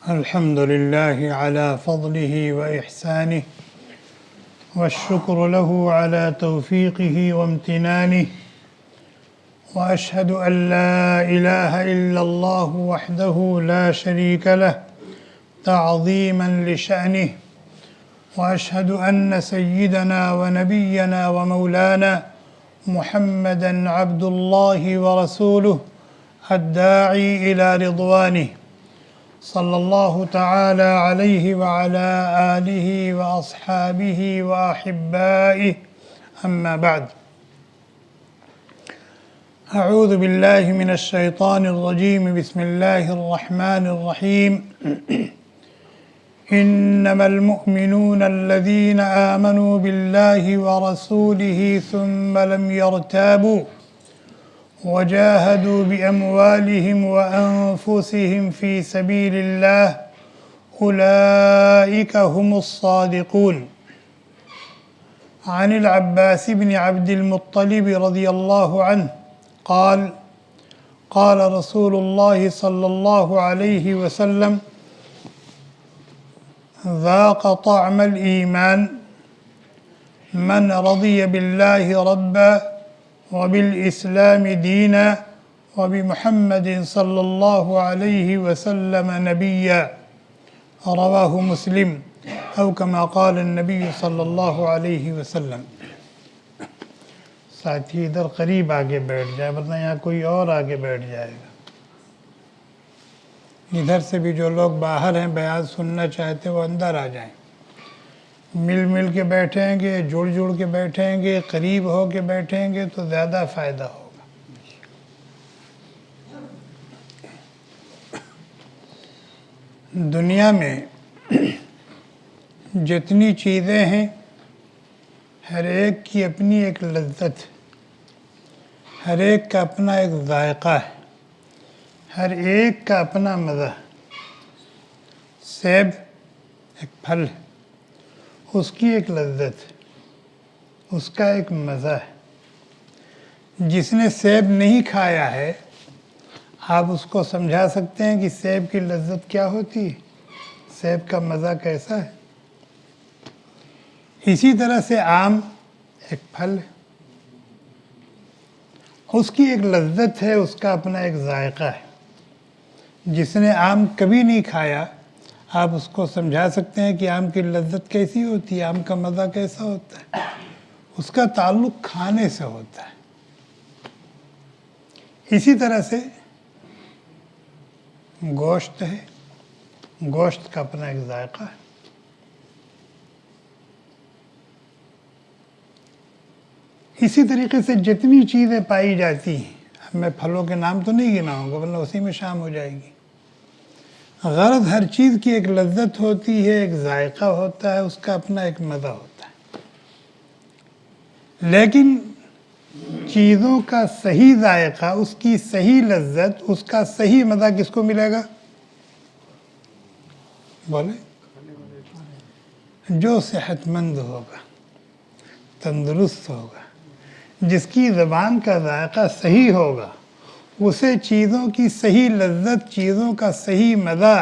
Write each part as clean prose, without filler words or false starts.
الحمد لله على فضله وإحسانه والشكر له على توفيقه وامتنانه وأشهد أن لا إله إلا الله وحده لا شريك له تعظيما لشأنه وأشهد أن سيدنا ونبينا ومولانا محمدا عبد الله ورسوله الداعي إلى رضوانه صلى الله تعالى عليه وعلى آله وأصحابه وأحبائه أما بعد أعوذ بالله من الشيطان الرجيم بسم الله الرحمن الرحيم إنما المؤمنون الذين آمنوا بالله ورسوله ثم لم يرتابوا وجاهدوا بأموالهم وأنفسهم في سبيل الله أولئك هم الصادقون. عن العباس بن عبد المطلب رضي الله عنه قال قال رسول الله صلى الله عليه وسلم ذاق طعم الإيمان من رضي بالله ربا وبالإسلام دينا وبمحمد صلى الله عليه وسلم نبيا رواه مسلم أو كما قال النبي صلی اللہ علیہ وسلم. ساتھی ادھر قریب آگے بیٹھ جائے ورنہ یہاں کوئی اور آگے بیٹھ جائے گا. ادھر سے بھی جو لوگ باہر ہیں بیان سننا چاہتے وہ اندر آ جائیں. مل مل کے بیٹھیں گے, جڑ جڑ کے بیٹھیں گے, قریب ہو کے بیٹھیں گے تو زیادہ فائدہ ہوگا. دنیا میں جتنی چیزیں ہیں ہر ایک کی اپنی ایک لذت, ہر ایک کا اپنا ایک ذائقہ ہے, ہر ایک کا اپنا مزہ. سیب ایک پھل ہے, اس کی ایک لذت, اس کا ایک مزہ ہے. جس نے سیب نہیں کھایا ہے آپ اس کو سمجھا سکتے ہیں کہ سیب کی لذت کیا ہوتی ہے, سیب کا مزہ کیسا ہے. اسی طرح سے آم ایک پھل ہے, اس کی ایک لذت ہے, اس کا اپنا ایک ذائقہ ہے. جس نے آم کبھی نہیں کھایا آپ اس کو سمجھا سکتے ہیں کہ آم کی لذت کیسی ہوتی ہے, آم کا مزہ کیسا ہوتا ہے. اس کا تعلق کھانے سے ہوتا ہے. اسی طرح سے گوشت ہے, گوشت کا اپنا ایک ذائقہ ہے. اسی طریقے سے جتنی چیزیں پائی جاتی ہیں, میں پھلوں کے نام تو نہیں گناؤں گا ورنہ اسی میں شام ہو جائے گی. غرض ہر چیز کی ایک لذت ہوتی ہے, ایک ذائقہ ہوتا ہے, اس کا اپنا ایک مزہ ہوتا ہے. لیکن چیزوں کا صحیح ذائقہ, اس کی صحیح لذت, اس کا صحیح مزہ کس کو ملے گا؟ بولے, جو صحت مند ہوگا, تندرست ہوگا, جس کی زبان کا ذائقہ صحیح ہوگا, اسے چیزوں کی صحیح لذت, چیزوں کا صحیح مزہ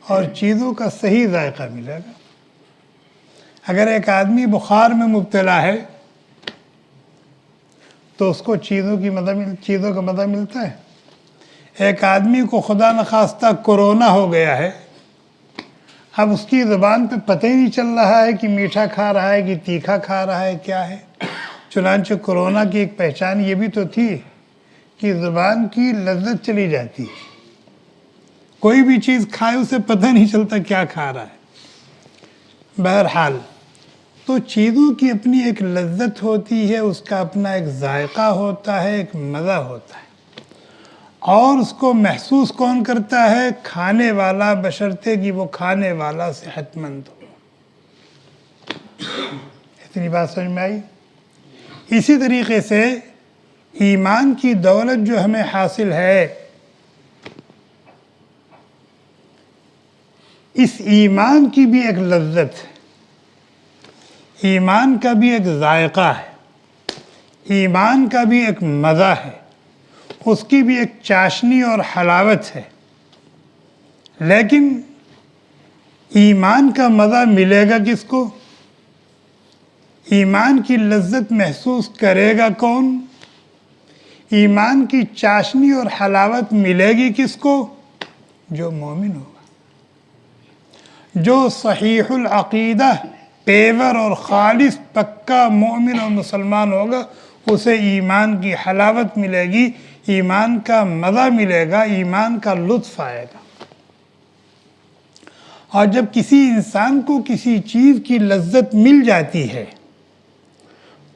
اور چیزوں کا صحیح ذائقہ ملے گا. اگر ایک آدمی بخار میں مبتلا ہے تو اس کو چیزوں کا مزہ ملتا ہے. ایک آدمی کو خدا نخواستہ کورونا ہو گیا ہے, اب اس کی زبان پہ پتہ ہی نہیں چل رہا ہے کہ میٹھا کھا رہا ہے کہ تیکھا کھا رہا ہے, کیا ہے. چنانچہ کورونا کی ایک پہچان یہ بھی تو تھی کہ زبان کی لذت چلی جاتی ہے. کوئی بھی چیز کھائے اسے پتہ نہیں چلتا کیا کھا رہا ہے. بہرحال تو چیزوں کی اپنی ایک لذت ہوتی ہے, اس کا اپنا ایک ذائقہ ہوتا ہے, ایک مزہ ہوتا ہے. اور اس کو محسوس کون کرتا ہے؟ کھانے والا, بشرطے کہ وہ کھانے والا صحت مند ہو. اتنی بات سمجھ میں آئی؟ اسی طریقے سے ایمان کی دولت جو ہمیں حاصل ہے, اس ایمان کی بھی ایک لذت ہے, ایمان کا بھی ایک ذائقہ ہے, ایمان کا بھی ایک مزہ ہے, اس کی بھی ایک چاشنی اور حلاوت ہے. لیکن ایمان کا مزہ ملے گا کس کو؟ ایمان کی لذت محسوس کرے گا کون؟ ایمان کی چاشنی اور حلاوت ملے گی کس کو؟ جو مومن ہوگا، جو صحیح العقیدہ، پیور اور خالص پکا مومن اور مسلمان ہوگا، اسے ایمان کی حلاوت ملے گی، ایمان کا مزہ ملے گا، ایمان کا لطف آئے گا۔ اور جب کسی انسان کو کسی چیز کی لذت مل جاتی ہے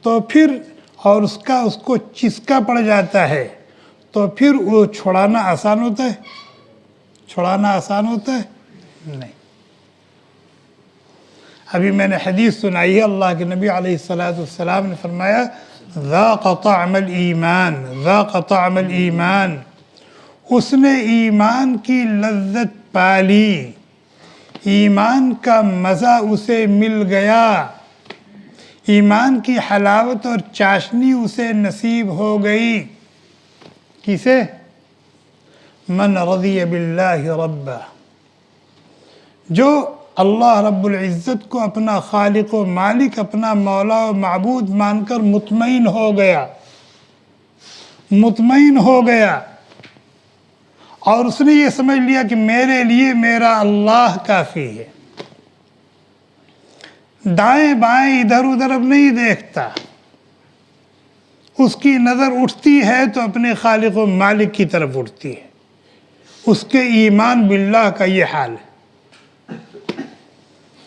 تو پھر اور اس کو چسکا پڑ جاتا ہے تو پھر وہ چھڑانا آسان ہوتا ہے؟ چھڑانا آسان ہوتا ہے؟ نہیں۔ ابھی میں نے حدیث سنائی ہے، اللہ کے نبی علیہ السلام نے فرمایا ذاق طعم الایمان، ذاق طعم الایمان، اس نے ایمان کی لذت پالی، ایمان کا مزہ اسے مل گیا، ایمان کی حلاوت اور چاشنی اسے نصیب ہو گئی۔ کسے؟ من رضی باللہ ربا، جو اللہ رب العزت کو اپنا خالق و مالک، اپنا مولا و معبود مان کر مطمئن ہو گیا، مطمئن ہو گیا، اور اس نے یہ سمجھ لیا کہ میرے لیے میرا اللہ کافی ہے، دائیں بائیں ادھر ادھر اب نہیں دیکھتا، اس کی نظر اٹھتی ہے تو اپنے خالق و مالک کی طرف اٹھتی ہے، اس کے ایمان باللہ کا یہ حال ہے۔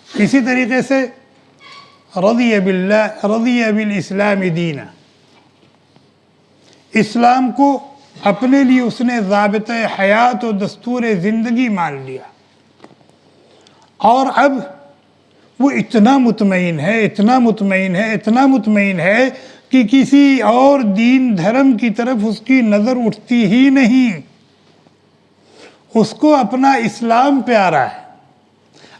اسی طریقے سے رضی بالاسلام دینا، اسلام کو اپنے لیے اس نے ضابطہ حیات و دستور زندگی مان لیا، اور اب وہ اتنا مطمئن ہے، اتنا مطمئن ہے، اتنا مطمئن ہے کہ کسی اور دین دھرم کی طرف اس کی نظر اٹھتی ہی نہیں، اس کو اپنا اسلام پیارا ہے،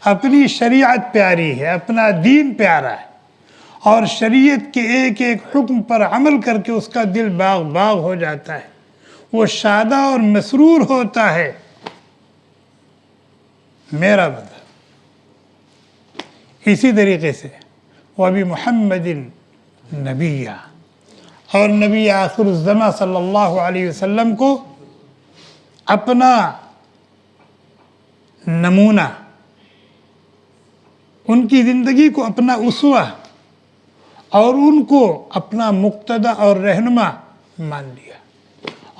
اپنی شریعت پیاری ہے، اپنا دین پیارا ہے، اور شریعت کے ایک ایک حکم پر عمل کر کے اس کا دل باغ باغ ہو جاتا ہے، وہ شادہ اور مسرور ہوتا ہے۔ میرا مطلب اسی طریقے سے وَبِ مُحَمَّدٍ نبیہ، اور نبی آخر الزماں صلی اللہ علیہ وسلم کو اپنا نمونہ، ان کی زندگی کو اپنا اسوہ اور ان کو اپنا مقتدی اور رہنما مان لیا،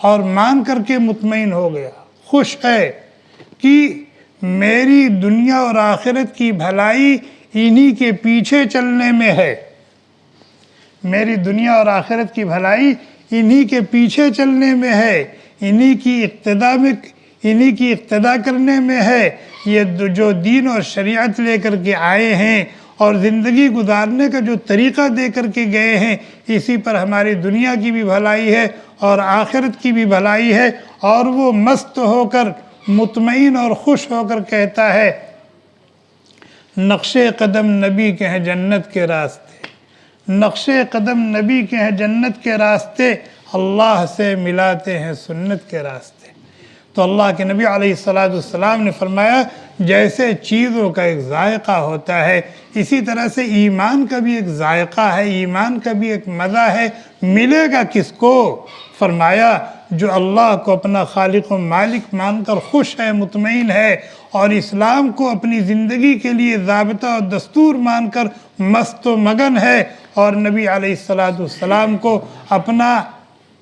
اور مان کر کے مطمئن ہو گیا، خوش ہے کہ میری دنیا اور آخرت کی بھلائی انہی کے پیچھے چلنے میں ہے، میری دنیا اور آخرت کی بھلائی انہی کے پیچھے چلنے میں ہے، انہی کی اقتداء کرنے میں ہے۔ یہ جو دین اور شریعت لے کر کے آئے ہیں اور زندگی گزارنے کا جو طریقہ دے کر کے گئے ہیں، اسی پر ہماری دنیا کی بھی بھلائی ہے اور آخرت کی بھی بھلائی ہے۔ اور وہ مست ہو کر، مطمئن اور خوش ہو کر کہتا ہے نقش قدم نبی کے ہیں جنت کے راستے، نقش قدم نبی کے ہیں جنت کے راستے، اللہ سے ملاتے ہیں سنت کے راستے۔ تو اللہ کے نبی علیہ السلام نے فرمایا جیسے چیزوں کا ایک ذائقہ ہوتا ہے، اسی طرح سے ایمان کا بھی ایک ذائقہ ہے، ایمان کا بھی ایک مزہ ہے۔ ملے گا کس کو؟ فرمایا جو اللہ کو اپنا خالق و مالک مان کر خوش ہے، مطمئن ہے، اور اسلام کو اپنی زندگی کے لیے ضابطہ اور دستور مان کر مست و مگن ہے، اور نبی علیہ السلام کو اپنا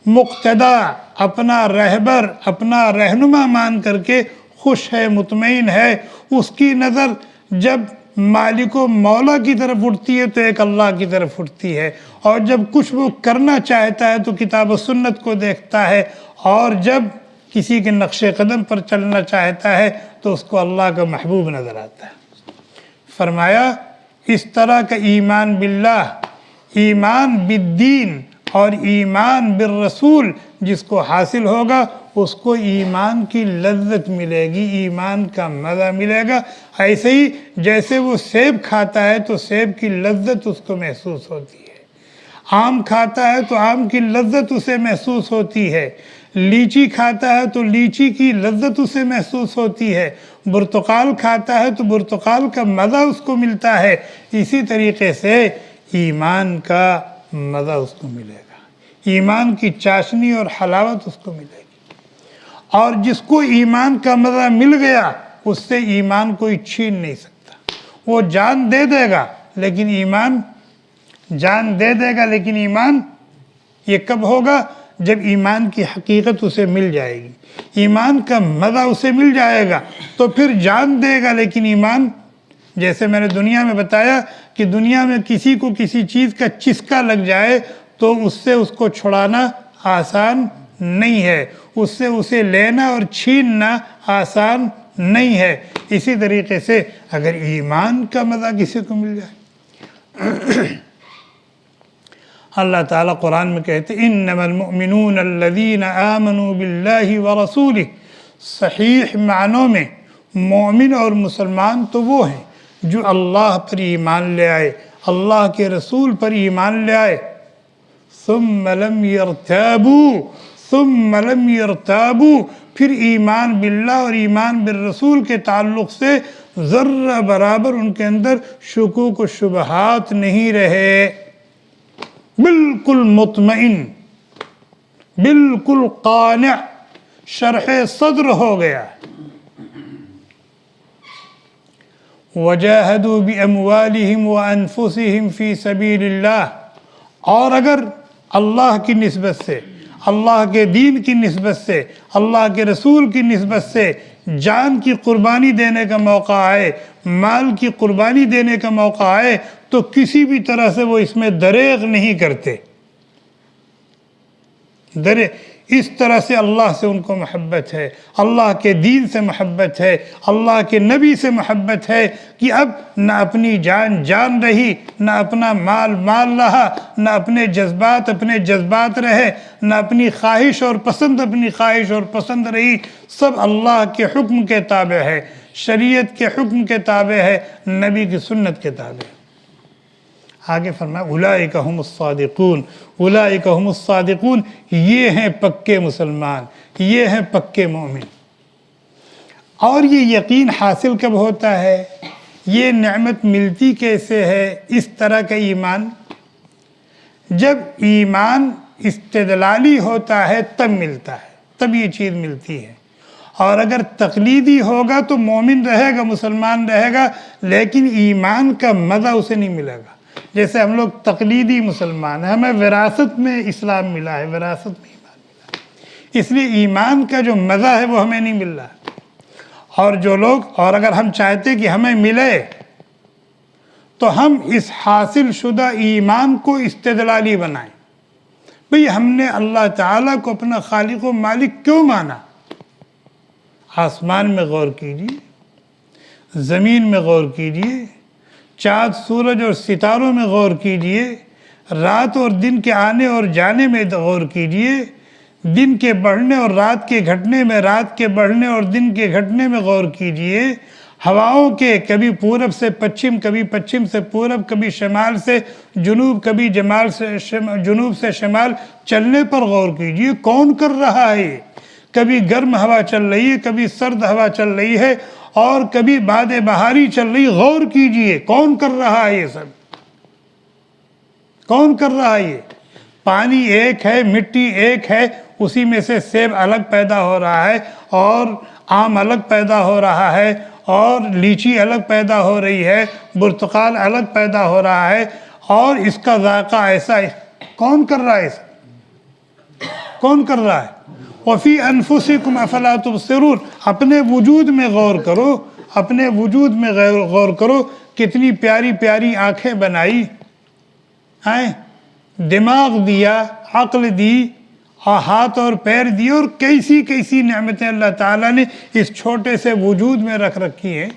مقتدی، اپنا رہبر، اپنا رہنما مان کر کے خوش ہے، مطمئن ہے۔ اس کی نظر جب مالک و مولا کی طرف اٹھتی ہے تو ایک اللہ کی طرف اٹھتی ہے، اور جب کچھ وہ کرنا چاہتا ہے تو کتاب و سنت کو دیکھتا ہے، اور جب کسی کے نقش قدم پر چلنا چاہتا ہے تو اس کو اللہ کا محبوب نظر آتا ہے۔ فرمایا اس طرح کا ایمان باللہ، ایمان بالدین اور ایمان بالرسول جس کو حاصل ہوگا، اس کو ایمان کی لذت ملے گی، ایمان کا مزہ ملے گا۔ ایسے ہی جیسے وہ سیب کھاتا ہے تو سیب کی لذت اس کو محسوس ہوتی ہے، آم کھاتا ہے تو آم کی لذت اسے محسوس ہوتی ہے، لیچی کھاتا ہے تو لیچی کی لذت اسے محسوس ہوتی ہے، برتقال کھاتا ہے تو برتقال کا مزہ اس کو ملتا ہے، اسی طریقے سے ایمان کا مزہ اس کو ملے گا، ایمان کی چاشنی اور حلاوت اس کو ملے گی۔ اور جس کو ایمان کا مزہ مل گیا اس سے ایمان کوئی چھین نہیں سکتا، وہ جان دے دے گا لیکن ایمان لیکن ایمان یہ کب ہوگا؟ جب ایمان کی حقیقت اسے مل جائے گی، ایمان کا مزہ اسے مل جائے گا تو پھر جان دے گا، لیکن ایمان، جیسے میں نے دنیا میں بتایا کہ دنیا میں کسی کو کسی چیز کا چسکا لگ جائے تو اس سے اس کو چھڑانا آسان نہیں ہے، اس سے اسے لینا اور چھیننا آسان نہیں ہے۔ اسی طریقے سے اگر ایمان کا مزہ کسی کو مل جائے، اللہ تعالیٰ قرآن میں کہتے ہیں انما المؤمنون الذین آمنوا باللہ ورسولہ، صحیح معنوں میں مومن اور مسلمان تو وہ ہیں جو اللہ پر ایمان لے آئے، اللہ کے رسول پر ایمان لے آئے، ثم لم يرتابوا، پھر ایمان باللہ اور ایمان بالرسول کے تعلق سے ذرہ برابر ان کے اندر شکوک و شبہات نہیں رہے، بالکل مطمئن، بالکل قانع، شرح صدر ہو گیا۔ وَجَاهَدُوا بِأَمْوَالِهِمْ وَأَنفُسِهِمْ فِي سَبِيلِ اللَّهِ، اور اگر اللہ کی نسبت سے، اللہ کے دین کی نسبت سے، اللہ کے رسول کی نسبت سے جان کی قربانی دینے کا موقع آئے، مال کی قربانی دینے کا موقع آئے تو کسی بھی طرح سے وہ اس میں دریغ نہیں کرتے، اس طرح سے اللہ سے ان کو محبت ہے، اللہ کے دین سے محبت ہے، اللہ کے نبی سے محبت ہے کہ اب نہ اپنی جان رہی، نہ اپنا مال رہا، نہ اپنے جذبات رہے، نہ اپنی خواہش اور پسند رہی، سب اللہ کے حکم کے تابع ہے، شریعت کے حکم کے تابع ہے، نبی کی سنت کے تابع ہے۔ آگے فرمایا اولئک هم الصادقون، اولئک هم الصادقون، یہ ہیں پکے مسلمان، یہ ہیں پکے مومن۔ اور یہ یقین حاصل کب ہوتا ہے، یہ نعمت ملتی کیسے ہے اس طرح کا ایمان؟ جب ایمان استدلالی ہوتا ہے تب ملتا ہے، تب یہ چیز ملتی ہے۔ اور اگر تقلیدی ہوگا تو مومن رہے گا، مسلمان رہے گا، لیکن ایمان کا مزہ اسے نہیں ملے گا۔ جیسے ہم لوگ تقلیدی مسلمان ہیں، ہمیں وراثت میں اسلام ملا ہے، وراثت میں ایمان ملا ہے، اس لیے ایمان کا جو مزہ ہے وہ ہمیں نہیں مل رہا۔ اور اگر ہم چاہتے کہ ہمیں ملے تو ہم اس حاصل شدہ ایمان کو استدلالی بنائیں، بھئی ہم نے اللہ تعالیٰ کو اپنا خالق و مالک کیوں مانا؟ آسمان میں غور کیجیے، زمین میں غور کیجیے، چاند سورج اور ستاروں میں غور کیجیے، رات اور دن کے آنے اور جانے میں غور کیجیے، دن کے بڑھنے اور رات کے گھٹنے میں، رات کے بڑھنے اور دن کے گھٹنے میں غور کیجیے، ہواؤں کے کبھی پورب سے پچھم، کبھی پچھم سے پورب، کبھی شمال سے جنوب، کبھی جنوب سے شمال چلنے پر غور کیجیے، کون کر رہا ہے؟ کبھی گرم ہوا چل رہی ہے، کبھی سرد ہوا چل رہی ہے، اور کبھی باد بہاری چل رہی، غور کیجئے کون کر رہا ہے یہ سب؟ کون کر رہا ہے یہ؟ پانی ایک ہے، مٹی ایک ہے، اسی میں سے سیب الگ پیدا ہو رہا ہے، اور آم الگ پیدا ہو رہا ہے، اور لیچی الگ پیدا ہو رہی ہے، برتقال الگ پیدا ہو رہا ہے، اور اس کا ذائقہ ایسا ہے۔ کون کر رہا ہے اسے؟ کون کر رہا ہے؟ وَفِي أَنفُسِكُمْ أَفَلَا تُبْصِرُونَ، اپنے وجود میں غور کرو، اپنے وجود میں غور کرو، کتنی پیاری پیاری آنکھیں بنائی ہیں، دماغ دیا، عقل دی، اور ہاتھ اور پیر دیے، اور کیسی کیسی نعمتیں اللہ تعالیٰ نے اس چھوٹے سے وجود میں رکھ رکھی ہیں۔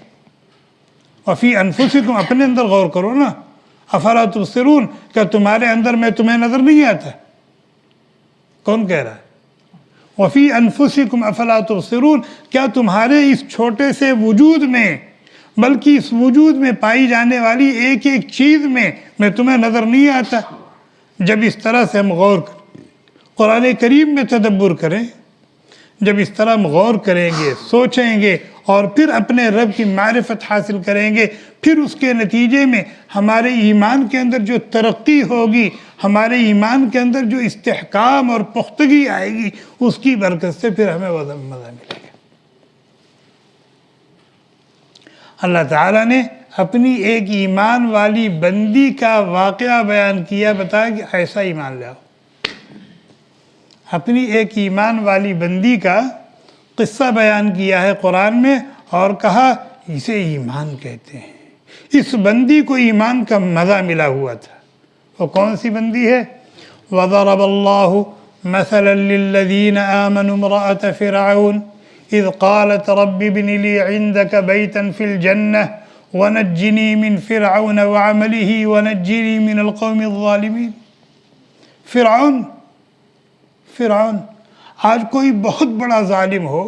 وَفِي أَنفُسِكُمْ، اپنے اندر غور کرو نا، أَفَلَا تُبْصِرُونَ، کیا تمہارے اندر میں تمہیں نظر نہیں آتا؟ کون کہہ رہا ہے؟ وَفِي أَنفُسِكُمْ أَفَلَا تُبْصِرُونَ، کیا تمہارے اس چھوٹے سے وجود میں، بلکہ اس وجود میں پائی جانے والی ایک ایک چیز میں تمہیں نظر نہیں آتا؟ جب اس طرح سے ہم غور کریں، قرآن کریم میں تدبر کریں، جب اس طرح ہم غور کریں گے، سوچیں گے اور پھر اپنے رب کی معرفت حاصل کریں گے، پھر اس کے نتیجے میں ہمارے ایمان کے اندر جو ترقی ہوگی، ہمارے ایمان کے اندر جو استحکام اور پختگی آئے گی، اس کی برکت سے پھر ہمیں مزہ ملے گا۔ اللہ تعالیٰ نے اپنی ایک ایمان والی بندی کا واقعہ بیان کیا، بتایا کہ ایسا ایمان لاؤ۔ اپنی ایک ایمان والی بندی کا قصہ بیان کیا ہے قرآن میں اور کہا اسے ایمان کہتے ہیں۔ اس بندی کو ایمان کا مزہ ملا ہوا تھا۔ وہ کون سی بندی ہے؟ وَضَرَبَ اللَّهُ مَثَلًا لِلَّذِينَ آمَنُوا امْرَأَةَ فِرْعَوْنَ إِذْ قَالَتْ رَبِّ ابْنِ لِي عِندَكَ بَيْتًا فِي الْجَنَّةِ وَنَجِّنِي مِنْ فِرْعَوْنَ وَعَمَلِهِ وَنَجِّنِي مِنَ الْقَوْمِ الظَّالِمِينَ۔ فرعون آج کوئی بہت بڑا ظالم ہو،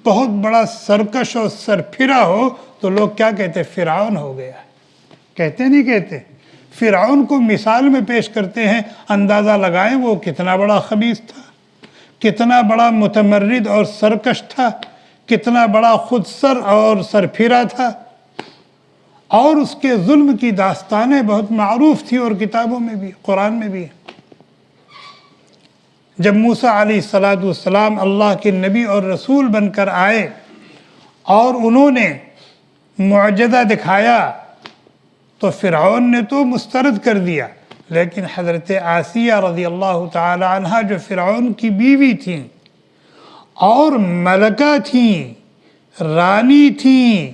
بہت بڑا سرکش اور سرپھرا ہو تو لوگ کیا کہتے؟ فرعون ہو گیا۔ کہتے نہیں کہتے؟ فرعون کو مثال میں پیش کرتے ہیں، اندازہ لگائیں وہ کتنا بڑا خبیث تھا، کتنا بڑا متمرد اور سرکش تھا، کتنا بڑا خود سر اور سرپھرا تھا، اور اس کے ظلم کی داستانیں بہت معروف تھی اور کتابوں میں بھی، قرآن میں بھی۔ جب موسیٰ علیہ السلام اللہ کے نبی اور رسول بن کر آئے اور انہوں نے معجزہ دکھایا تو فرعون نے تو مسترد کر دیا، لیکن حضرت آسیہ رضی اللہ تعالی عنہ جو فرعون کی بیوی تھیں اور ملکہ تھیں، رانی تھیں،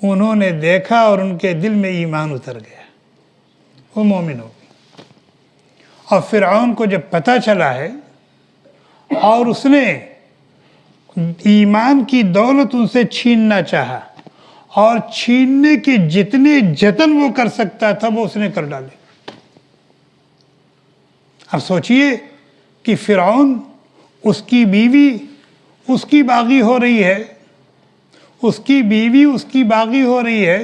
انہوں نے دیکھا اور ان کے دل میں ایمان اتر گیا، وہ مومن ہو گئی۔ اور فرعون کو جب پتہ چلا ہے اور اس نے ایمان کی دولت ان سے چھیننا چاہا اور چھیننے کے جتنے جتن وہ کر سکتا تھا وہ اس نے کر ڈالے۔ اب سوچئے کہ فرعون، اس کی بیوی اس کی باغی ہو رہی ہے، اس کی بیوی اس کی باغی ہو رہی ہے،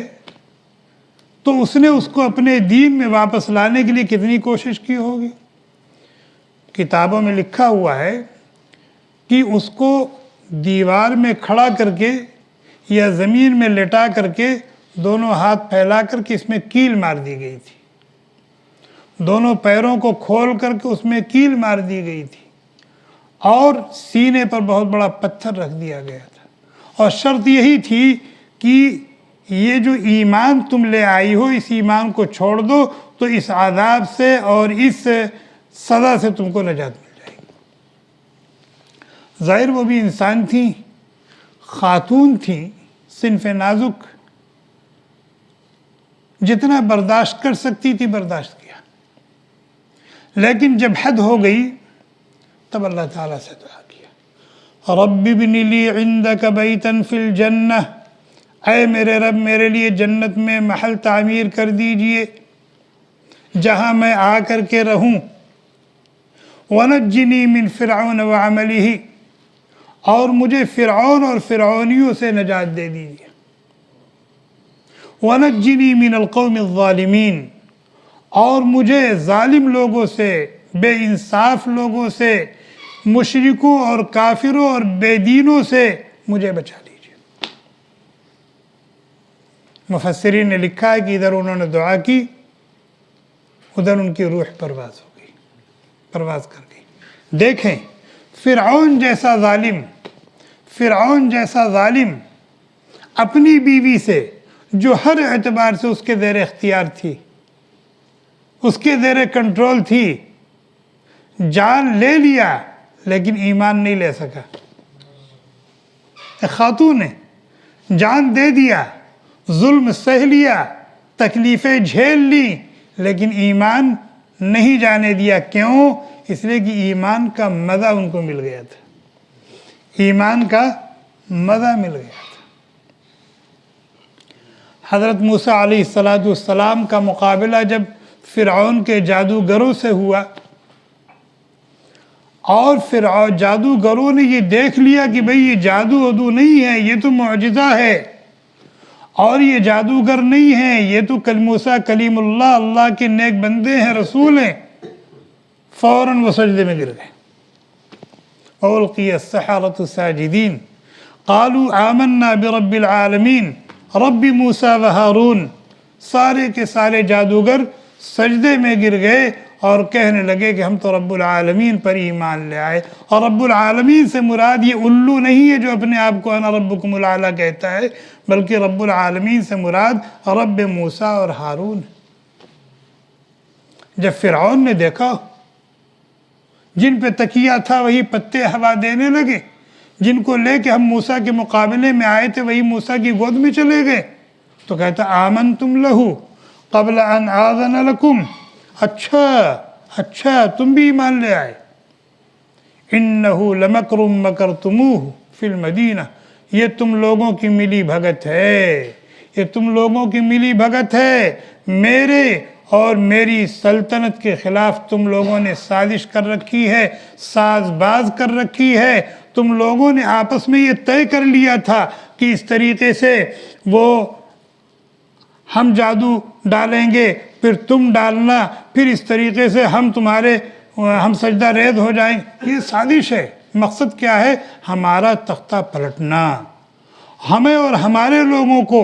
تو اس نے اس کو اپنے دین میں واپس لانے کے لیے کتنی کوشش کی ہوگی۔ کتابوں میں لکھا ہوا ہے کہ اس کو دیوار میں کھڑا کر کے یا زمین میں لٹا کر کے دونوں ہاتھ پھیلا کر کے اس میں کیل مار دی گئی تھی، دونوں پیروں کو کھول کر کے اس میں کیل مار دی گئی تھی، اور سینے پر بہت بڑا پتھر رکھ دیا گیا تھا، اور شرط یہی تھی کہ یہ جو ایمان تم لے آئی ہو اس ایمان کو چھوڑ دو تو اس عذاب سے اور اس سزا سے تم کو نجات مل جائے گی۔ ظاہر وہ بھی انسان تھیں، خاتون تھیں، صنف نازک، جتنا برداشت کر سکتی تھی برداشت کیا، لیکن جب حد ہو گئی تب اللہ تعالیٰ سے دعا کیا، رب ابن لی عندک بیتا فی الجنہ، اے میرے رب میرے لیے جنت میں محل تعمیر کر دیجئے جہاں میں آ کر کے رہوں، وَنَجِّنِي مِن فِرْعَوْنَ وَعَمَلِهِ، اور مجھے فرعون اور فرعونیوں سے نجات دے دیجئے، وَنَجِّنِي مِنَ الْقَوْمِ الظَّالِمِينَ، اور مجھے ظالم لوگوں سے، بے انصاف لوگوں سے، مشرکوں اور کافروں اور بے دینوں سے مجھے بچا لیجئے۔ مفسرین نے لکھا ہے کہ ادھر انہوں نے دعا کی، ادھر ان کی روح پرواز ہو گئی، پرواز کر گئی۔ دیکھیں فرعون جیسا ظالم اپنی بیوی سے جو ہر اعتبار سے اس کے زیر اختیار تھی، اس کے زیر کنٹرول تھی، جان لے لیا لیکن ایمان نہیں لے سکا۔ ایک خاتون نے جان دے دیا، ظلم سہ لیا، تکلیفیں جھیل لی، لیکن ایمان نہیں جانے دیا۔ کیوں؟ اس لیے کہ ایمان کا مزہ ان کو مل گیا تھا، ایمان کا مزہ مل گیا تھا۔ حضرت موسیٰ علیہ السلام کا مقابلہ جب فرعون کے جادوگروں سے ہوا اور جادوگروں نے یہ دیکھ لیا کہ بھئی یہ جادو نہیں ہے، یہ تو معجزہ ہے، اور یہ جادوگر نہیں ہیں، یہ تو موسیٰ کلیم اللہ، اللہ کے نیک بندے ہیں، رسول ہیں، فوراً وہ سجدے میں گر گئے، فألقي السحرة ساجدين قالوا آمنا برب العالمین رب موسیٰ و ہارون. سارے کے سارے جادوگر سجدے میں گر گئے اور کہنے لگے کہ ہم تو رب العالمین پر ایمان لے آئے. اور رب العالمین سے مراد یہ الو نہیں ہے جو اپنے آپ کو انا ربکم الاعلیٰ کہتا ہے، بلکہ رب العالمین سے مراد رب موسیٰ اور ہارون. جب فرعون نے دیکھا جن پہ تکیہ تھا وہی پتے ہوا دینے لگے، جن کو لے کے ہم موسیٰ کے مقابلے میں آئے تھے وہی موسیٰ کی گود میں چلے گئے، تو کہتا آمنتم لہو قبل ان آذن لکم. اچھا تم بھی ایمان لے آئے. انہو لمکر مکرتموہ فی المدینہ، یہ تم لوگوں کی ملی بھگت ہے، یہ تم لوگوں کی ملی بھگت ہے، میرے اور میری سلطنت کے خلاف تم لوگوں نے سازش کر رکھی ہے، ساز باز کر رکھی ہے. تم لوگوں نے آپس میں یہ طے کر لیا تھا کہ اس طریقے سے وہ ہم جادو ڈالیں گے پھر تم ڈالنا، پھر اس طریقے سے ہم سجدہ ریز ہو جائیں. یہ سازش ہے. مقصد کیا ہے؟ ہمارا تختہ پلٹنا، ہمیں اور ہمارے لوگوں کو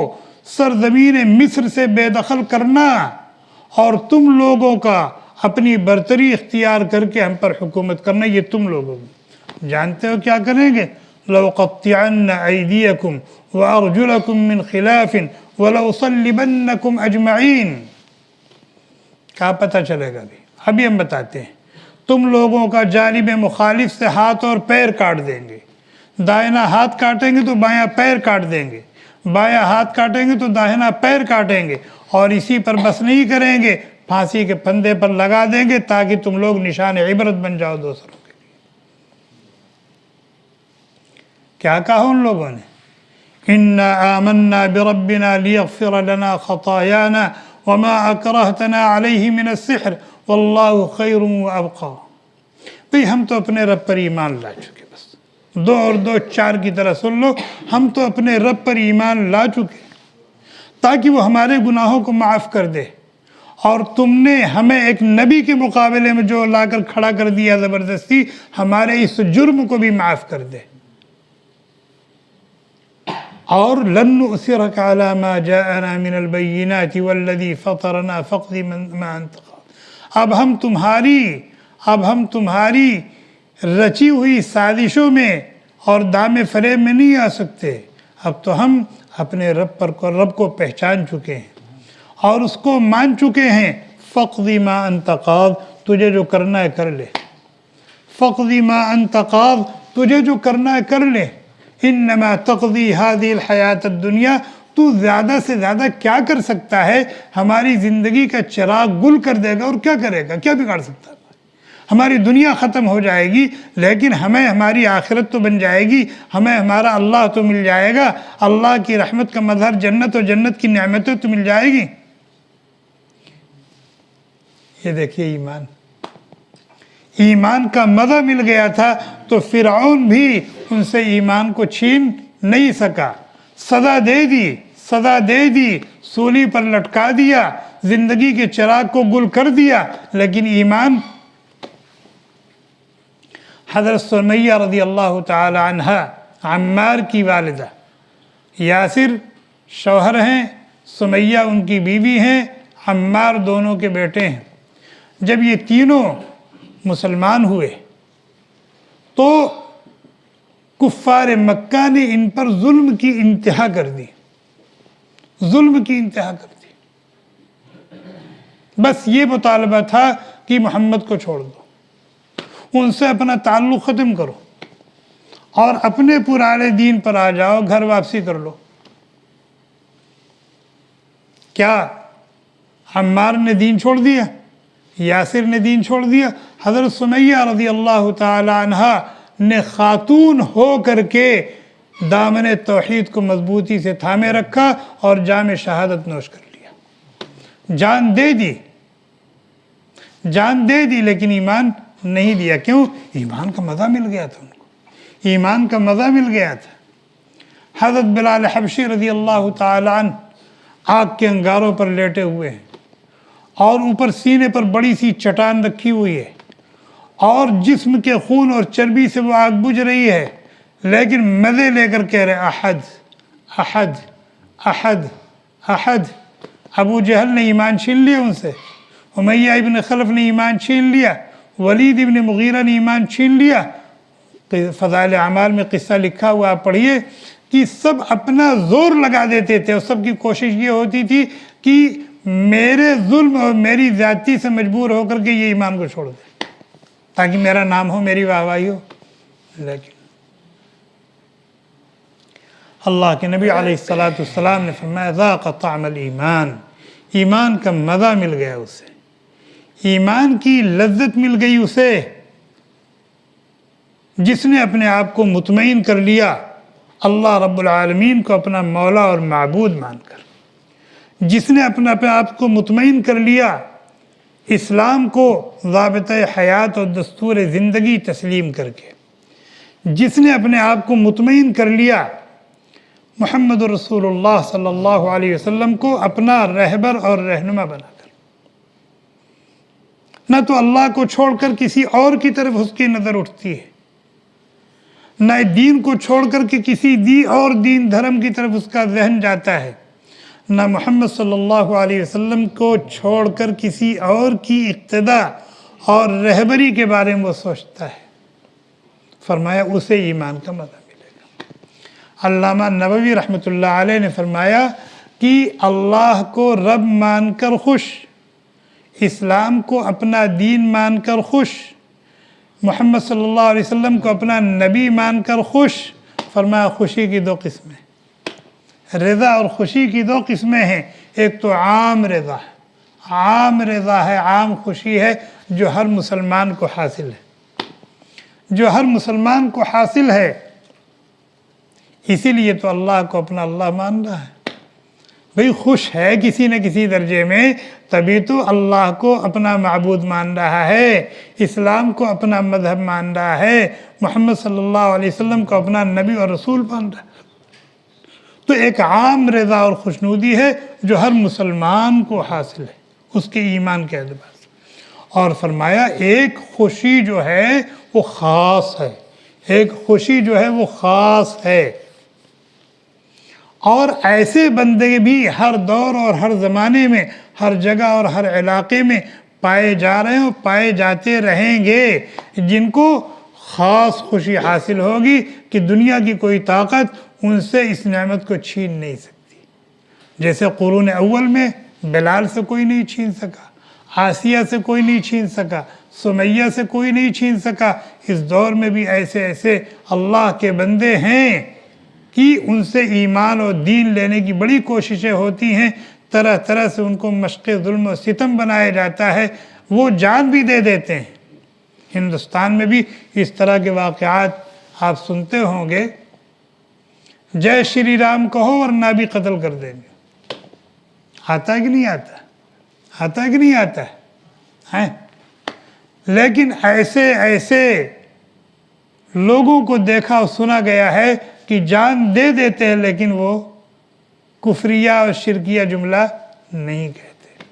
سرزمین مصر سے بے دخل کرنا، اور تم لوگوں کا اپنی برتری اختیار کر کے ہم پر حکومت کرنا. یہ تم لوگوں جانتے ہو کیا کریں گے؟ لَوْقَطِّعَنَّ أَيْدِيَكُمْ وَأَرْجُلَكُمْ مِنْ خِلَافٍ وَلَأُصَلِّبَنَّكُمْ أَجْمَعِينَ. کیا پتہ چلے گا؟ ابھی ہم بتاتے ہیں. تم لوگوں کا جانب مخالف سے ہاتھ اور پیر کاٹ دیں گے. دائنا ہاتھ کاٹیں گے تو بایاں پیر کاٹ دیں گے، بایاں ہاتھ کاٹیں گے تو داہنا پیر کاٹیں گے. اور اسی پر بس نہیں کریں گے، پھانسی کے پھندے پر لگا دیں گے تاکہ تم لوگ نشان عبرت بن جاؤ دوسروں کے لیے. کیا کہا ان لوگوں نے؟ اِنَّا آمَنَّا بِرَبِّنَا لِيَغْفِرَ لَنَا خَطَايَانَا وَمَا أَكْرَهْتَنَا عَلَيْهِ مِنَ السِّحْرِ وَاللَّهُ خَيْرٌ وَأَبْقَى. بھئی ہم تو اپنے رب پر ایمان لا چکے. بس 2 اور 2 4 کی طرح سن لو، ہم تو اپنے رب پر ایمان لا چکے تاکہ وہ ہمارے گناہوں کو معاف کر دے. اور تم نے ہمیں ایک نبی کے مقابلے میں جو لا کر کھڑا کر دیا زبردستی، ہمارے اس جرم کو بھی معاف کر دے. اور لن نؤثرك على ما جاءنا من البينات والذي فطرنا فاقض ما انت قاض. اب ہم تمہاری رچی ہوئی سازشوں میں اور دام فریب میں نہیں آ سکتے. اب تو ہم اپنے رب کو پہچان چکے ہیں اور اس کو مان چکے ہیں. فاقض ما انت قاض، تجھے جو کرنا ہے کر لے. فاقض ما انت قاض، تجھے جو کرنا ہے کر لے. انما تقضی هذه الحیات الدنیا، تو زیادہ سے زیادہ کیا کر سکتا ہے؟ ہماری زندگی کا چراغ گل کر دے گا اور کیا کرے گا؟ کیا بگاڑ سکتا ہے؟ ہماری دنیا ختم ہو جائے گی لیکن ہمیں ہماری آخرت تو بن جائے گی، ہمیں ہمارا اللہ تو مل جائے گا، اللہ کی رحمت کا مظہر جنت اور جنت کی نعمتیں تو مل جائے گی. یہ دیکھیے ایمان کا مزہ مل گیا تھا تو فرعون بھی ان سے ایمان کو چھین نہیں سکا. سزا دے دی، سولی پر لٹکا دیا، زندگی کے چراغ کو گل کر دیا، لیکن ایمان. حضرت سمیہ رضی اللہ تعالی عنہ عمار کی والدہ، یاسر شوہر ہیں، سمیہ ان کی بیوی ہیں، عمار دونوں کے بیٹے ہیں. جب یہ تینوں مسلمان ہوئے تو کفار مکہ نے ان پر ظلم کی انتہا کر دی. بس یہ مطالبہ تھا کہ محمد کو چھوڑ دو، ان سے اپنا تعلق ختم کرو اور اپنے پرانے دین پر آ جاؤ، گھر واپسی کر لو. کیا عمار نے دین چھوڑ دیا؟ یاسر نے دین چھوڑ دیا؟ حضرت سمیہ رضی اللہ تعالی عنہ نے خاتون ہو کر کے دامن توحید کو مضبوطی سے تھامے رکھا اور جام شہادت نوش کر لیا. جان دے دی لیکن ایمان نہیں دیا. کیوں؟ ایمان کا مزہ مل گیا تھا ان کو، ایمان کا مزہ مل گیا تھا. حضرت بلال حبشی رضی اللہ تعالی عنہ آگ کے انگاروں پر لیٹے ہوئے ہیں اور اوپر سینے پر بڑی سی چٹان رکھی ہوئی ہے اور جسم کے خون اور چربی سے وہ آگ بجھ رہی ہے، لیکن مزے لے کر کہہ رہے احد احد احد احد۔ ابو جہل نے ایمان چھین لیا ان سے، امیہ ابن خلف نے ایمان چھین لیا، ولید ابن مغیرہ نے ایمان چھین لیا۔ فضائل اعمال میں قصہ لکھا ہوا آپ پڑھیے کہ سب اپنا زور لگا دیتے تھے اور سب کی کوشش یہ ہوتی تھی کہ میرے ظلم اور میری زیادتی سے مجبور ہو کر کے یہ ایمان کو چھوڑ دیں تاکہ میرا نام ہو، میری واہواہی ہو۔ لیکن اللہ کے نبی علیہ السلام نے فرمایا ذاق طعم الایمان، ایمان کا مزہ مل گیا اسے، ایمان کی لذت مل گئی اسے، جس نے اپنے آپ کو مطمئن کر لیا اللہ رب العالمین کو اپنا مولا اور معبود مان کر، جس نے اپنے آپ کو مطمئن کر لیا اسلام کو ضابطۂ حیات اور دستور زندگی تسلیم کر کے، جس نے اپنے آپ کو مطمئن کر لیا محمد رسول اللہ صلی اللہ علیہ وسلم کو اپنا رہبر اور رہنما بنا کر، نہ تو اللہ کو چھوڑ کر کسی اور کی طرف اس کی نظر اٹھتی ہے، نہ دین کو چھوڑ کر کے کسی اور دین دھرم کی طرف اس کا ذہن جاتا ہے، نہ محمد صلی اللہ علیہ وسلم کو چھوڑ کر کسی اور کی اقتداء اور رہبری کے بارے میں وہ سوچتا ہے۔ فرمایا اسے ایمان کا مزہ ملے گا۔ علامہ نووی رحمۃ اللہ علیہ نے فرمایا کہ اللہ کو رب مان کر خوش، اسلام کو اپنا دین مان کر خوش، محمد صلی اللہ علیہ وسلم کو اپنا نبی مان کر خوش، فرمایا خوشی کی دو قسمیں، رضا اور خوشی کی دو قسمیں ہیں۔ ایک تو عام رضا ہے، عام رضا ہے، عام خوشی ہے جو ہر مسلمان کو حاصل ہے، جو ہر مسلمان کو حاصل ہے، اسی لیے تو اللہ کو اپنا اللہ مان رہا ہے۔ بھئی خوش ہے کسی نہ کسی درجے میں، تبھی تو اللہ کو اپنا معبود مان رہا ہے، اسلام کو اپنا مذہب مان رہا ہے، محمد صلی اللہ علیہ وسلم کو اپنا نبی اور رسول مان رہا ہے۔ تو ایک عام رضا اور خوشنودی ہے جو ہر مسلمان کو حاصل ہے اس کے ایمان کے اعتبار سے، اور فرمایا ایک خوشی جو ہے وہ خاص ہے، ایک خوشی جو ہے وہ خاص ہے، اور ایسے بندے بھی ہر دور اور ہر زمانے میں، ہر جگہ اور ہر علاقے میں پائے جا رہے ہیں اور پائے جاتے رہیں گے، جن کو خاص خوشی حاصل ہوگی کہ دنیا کی کوئی طاقت ان سے اس نعمت کو چھین نہیں سکتی۔ جیسے قرون اول میں بلال سے کوئی نہیں چھین سکا، آسیہ سے کوئی نہیں چھین سکا، سمیہ سے کوئی نہیں چھین سکا، اس دور میں بھی ایسے ایسے اللہ کے بندے ہیں کہ ان سے ایمان اور دین لینے کی بڑی کوششیں ہوتی ہیں، طرح طرح سے ان کو مشق ظلم و ستم بنایا جاتا ہے، وہ جان بھی دے دیتے ہیں۔ ہندوستان میں بھی اس طرح کے واقعات آپ سنتے ہوں گے، جے شری رام کہو ورنہ بھی قتل کر دیں گے۔ آتا ہے کہ نہیں آتا؟ آتا ہے کہ نہیں آتا ہے؟ لیکن ایسے ایسے لوگوں کو دیکھا اور سنا گیا ہے کہ جان دے دیتے ہیں لیکن وہ کفریہ اور شرکیہ جملہ نہیں کہتے۔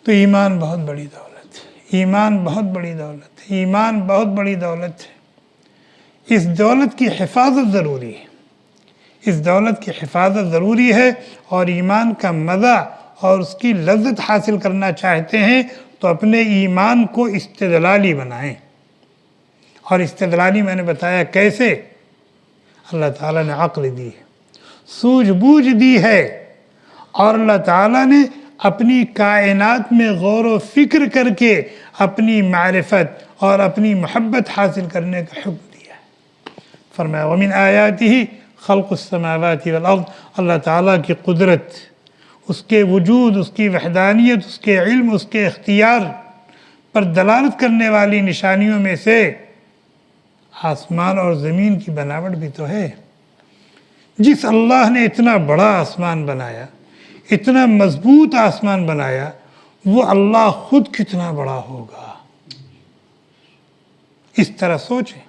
تو ایمان بہت بڑی دولت ہے، ایمان بہت بڑی دولت ہے، ایمان بہت بڑی دولت ہے۔ اس دولت کی حفاظت ضروری ہے، اس دولت کی حفاظت ضروری ہے، اور ایمان کا مزہ اور اس کی لذت حاصل کرنا چاہتے ہیں تو اپنے ایمان کو استدلالی بنائیں۔ اور استدلالی میں نے بتایا کیسے؟ اللہ تعالیٰ نے عقل دی ہے، سوجھ بوجھ دی ہے، اور اللہ تعالیٰ نے اپنی کائنات میں غور و فکر کر کے اپنی معرفت اور اپنی محبت حاصل کرنے کا حکم دیا ہے۔ فرمایا وَمِنْ آیَاتِهِ خَلْقُ السَّمَاوَاتِ وَالْأَرْضِ، اللہ تعالیٰ کی قدرت، اس کے وجود، اس کی وحدانیت، اس کے علم، اس کے اختیار پر دلالت کرنے والی نشانیوں میں سے آسمان اور زمین کی بناوٹ بھی تو ہے۔ جس اللہ نے اتنا بڑا آسمان بنایا، اتنا مضبوط آسمان بنایا، وہ اللہ خود کتنا بڑا ہوگا۔ اس طرح سوچیں،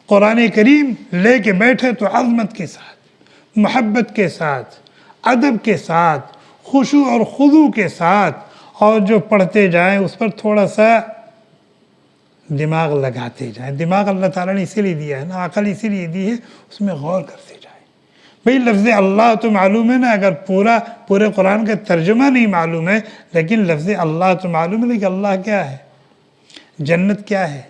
قرآن کریم لے کے بیٹھے تو عظمت کے ساتھ، محبت کے ساتھ، ادب کے ساتھ، خشوع اور خضوع کے ساتھ، اور جو پڑھتے جائیں اس پر تھوڑا سا دماغ لگاتے جائیں. دماغ اللہ تعالیٰ نے اسی لیے دیا ہے نا, عقل اسی لیے دی ہے, اس میں غور کرتے جائیں. بھئی لفظ اللہ تو معلوم ہے نا, اگر پورے قرآن کا ترجمہ نہیں معلوم ہے, لیکن لفظ اللہ تو معلوم ہے کہ اللہ کیا ہے, جنت کیا ہے,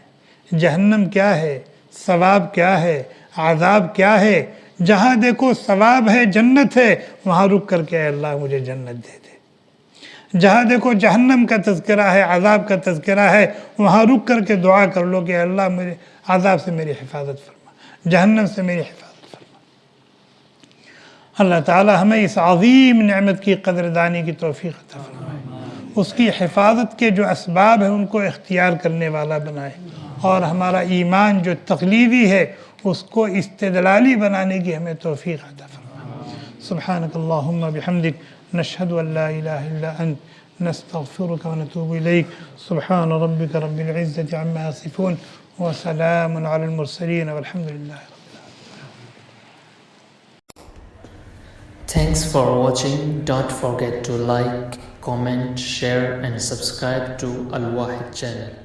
جہنم کیا ہے, ثواب کیا ہے, عذاب کیا ہے. جہاں دیکھو ثواب ہے, جنت ہے, وہاں رک کر کے اے اللہ مجھے جنت دے دے. جہاں دیکھو جہنم کا تذکرہ ہے, عذاب کا تذکرہ ہے, وہاں رک کر کے دعا کر لو کہ اے اللہ میرے عذاب سے میری حفاظت فرما, جہنم سے میری حفاظت فرما. اللہ تعالی ہمیں اس عظیم نعمت کی قدردانی کی توفیق عطا فرمائے, اس کی حفاظت کے جو اسباب ہیں ان کو اختیار کرنے والا بنائے, اور ہمارا ایمان جو تقلیدی ہے اس کو استدلالی بنانے کی ہمیں توفیق عطا فرمائے. سبحانک اللہم بحمدک نشہد ان لا الہ الا انت نستغفرک ونتوب الیک. سبحان ربک رب العزت عما یصفون وسلام علی المرسلین والحمد للہ. Thanks for watching. Don't forget to like, comment, share and subscribe to Al Wahid channel.